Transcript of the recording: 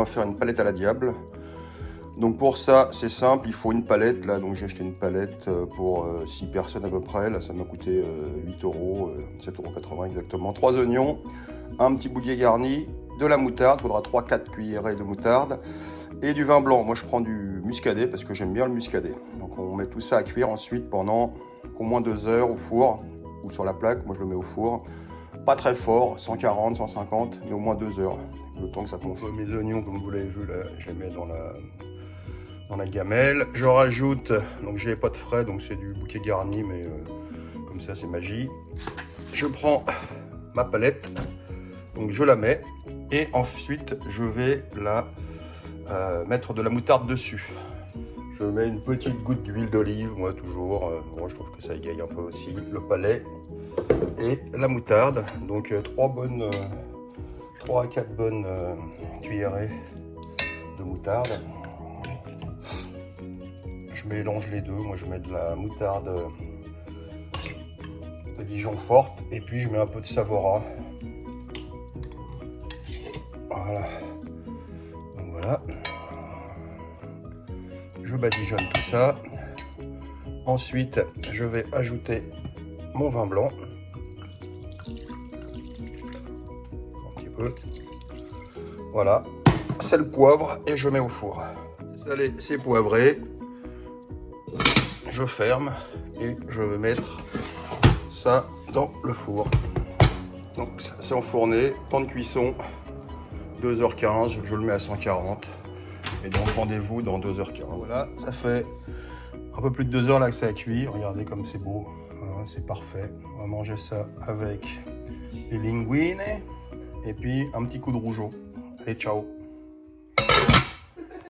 va faire une palette à la diable. Donc pour ça, c'est simple, il faut une palette. Là, donc j'ai acheté une palette pour 6 personnes à peu près. Là, ça m'a coûté 8 euros, 7,80 € exactement. 3 oignons, un petit boulier garni, de la moutarde. Il faudra 3-4 cuillerées de moutarde. Et du vin blanc. Moi, je prends du muscadet parce que j'aime bien le muscadet. Donc on met tout ça à cuire ensuite pendant au moins 2 heures au four ou sur la plaque. Moi, je le mets au four. Pas très fort, 140, 150, mais au moins 2 heures. Le temps que ça confie. Mes oignons, comme vous l'avez vu, là, je les mets dans la gamelle. Je rajoute, donc j'ai pas de frais, donc c'est du bouquet garni, mais comme ça c'est magie. Je prends ma palette, donc je la mets, et ensuite je vais la mettre de la moutarde dessus. Je mets une petite goutte d'huile d'olive, moi toujours, moi je trouve que ça égaye un peu aussi, le palais et la moutarde. Donc 3 à 4 bonnes cuillerées de moutarde. Je mélange les deux, moi je mets de la moutarde de Dijon forte et puis je mets un peu de Savoura. Voilà. Donc voilà. Je badigeonne tout ça. Ensuite, je vais ajouter mon vin blanc. Un petit peu. Voilà. Sel, poivre et je mets au four. Salé, c'est poivré. Je ferme et je vais mettre ça dans le four. Donc c'est enfourné, temps de cuisson 2h15, je le mets à 140 et donc rendez-vous dans 2h15. Voilà, ça fait un peu plus de 2 heures là que ça a cuit. Regardez comme c'est beau, voilà, c'est parfait. On va manger ça avec les linguines et puis un petit coup de rougeau. Allez, ciao.